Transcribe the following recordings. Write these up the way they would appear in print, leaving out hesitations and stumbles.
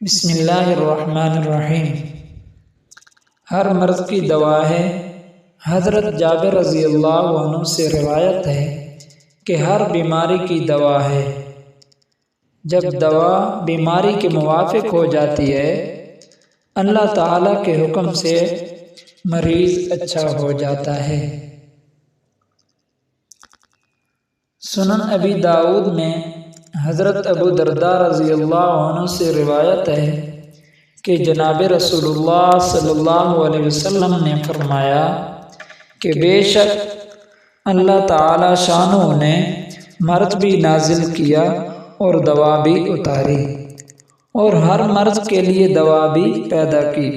بسم اللہ الرحمن الرحیم۔ ہر مرض کی دوا ہے۔ حضرت جابر رضی اللہ عنہ سے روایت ہے کہ ہر بیماری کی دوا ہے۔ جب دوا بیماری کے موافق ہو جاتی ہے، اللہ تعالیٰ کے حکم سے مریض اچھا ہو جاتا ہے۔ سنن ابی داؤد میں حضرت ابو درداء رضی اللہ عنہ سے روایت ہے کہ جناب رسول اللہ صلی اللہ علیہ وسلم نے فرمایا کہ بے شک اللہ تعالی شانہ نے مرض بھی نازل کیا اور دوا بھی اتاری، اور ہر مرض کے لیے دوا بھی پیدا کی،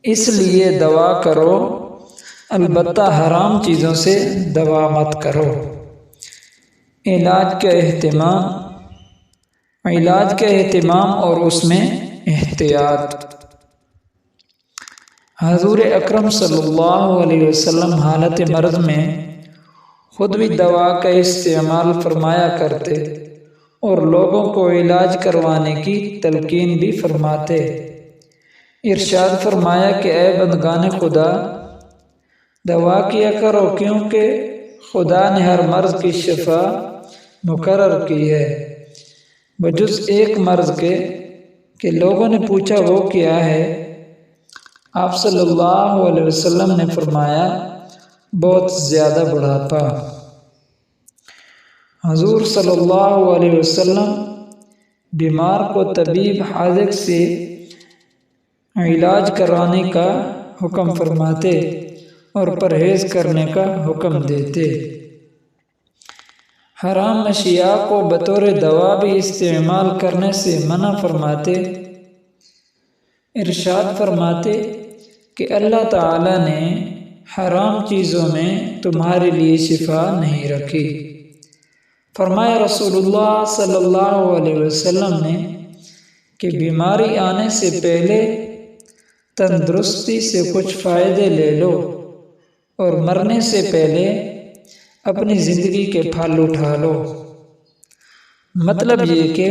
اس لیے دوا کرو، البتہ حرام چیزوں سے دوا مت کرو۔ علاج کا اہتمام اور اس میں احتیاط۔ حضور اکرم صلی اللہ علیہ وسلم حالت مرض میں خود بھی دوا کا استعمال فرمایا کرتے اور لوگوں کو علاج کروانے کی تلقین بھی فرماتے۔ ارشاد فرمایا کہ اے بندگان خدا، دوا کیا کرو، کیونکہ خدا نے ہر مرض کی شفا مقرر کی ہے بجز ایک مرض کے۔ کہ لوگوں نے پوچھا وہ کیا ہے؟ آپ صلی اللہ علیہ وسلم نے فرمایا بہت زیادہ بڑھاپا۔ حضور صلی اللہ علیہ وسلم بیمار کو طبیب حاذق سے علاج کرانے کا حکم فرماتے اور پرہیز کرنے کا حکم دیتے۔ حرام اشیاء کو بطور دوا بھی استعمال کرنے سے منع فرماتے۔ ارشاد فرماتے کہ اللہ تعالی نے حرام چیزوں میں تمہارے لیے شفا نہیں رکھی۔ فرمایا رسول اللہ صلی اللہ علیہ وسلم نے کہ بیماری آنے سے پہلے تندرستی سے کچھ فائدے لے لو، اور مرنے سے پہلے اپنی زندگی کے پھل اٹھا لو۔ مطلب یہ کہ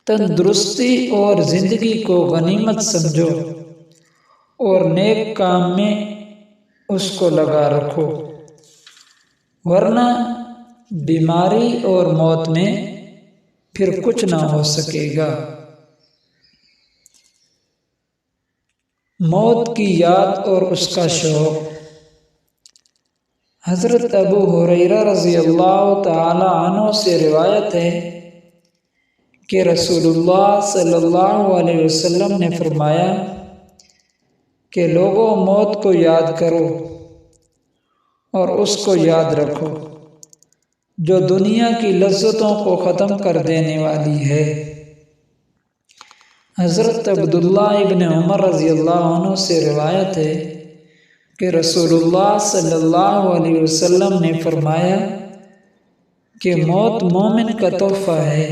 تندرستی اور زندگی کو غنیمت سمجھو اور نیک کام میں اس کو لگا رکھو، ورنہ بیماری اور موت میں پھر کچھ نہ ہو سکے گا۔ موت کی یاد اور اس کا شوق۔ حضرت ابو ہریرہ رضی اللہ تعالی عنہ سے روایت ہے کہ رسول اللہ صلی اللہ علیہ وسلم نے فرمایا کہ لوگوں، موت کو یاد کرو اور اس کو یاد رکھو جو دنیا کی لذتوں کو ختم کر دینے والی ہے۔ حضرت عبداللہ ابن عمر رضی اللہ عنہ سے روایت ہے کہ رسول اللہ صلی اللہ علیہ وسلم نے فرمایا کہ موت مومن کا تحفہ ہے۔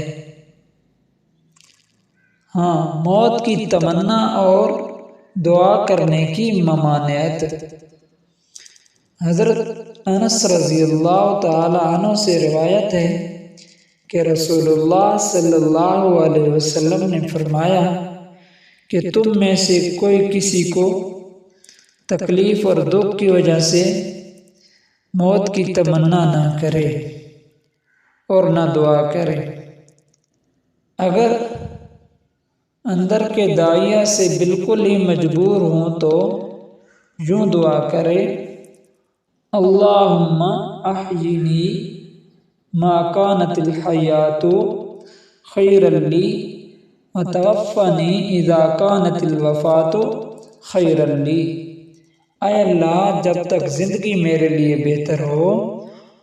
ہاں، موت کی تمنا اور دعا کرنے کی ممانعت۔ حضرت انس رضی اللہ تعالی عنہ سے روایت ہے کہ رسول اللہ صلی اللہ علیہ وسلم نے فرمایا کہ تم میں سے کوئی کسی کو تکلیف اور دکھ کی وجہ سے موت کی تمنا نہ کرے اور نہ دعا کرے۔ اگر اندر کے داعیہ سے بالکل ہی مجبور ہوں تو یوں دعا کرے، اللہم احیینی ما کانت الحیات خیرا لی وتوفنی اذا کانت الوفات خیرا لی۔ اے اللہ، جب تک زندگی میرے لیے بہتر ہو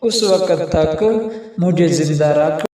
اس وقت تک مجھے زندہ رکھ،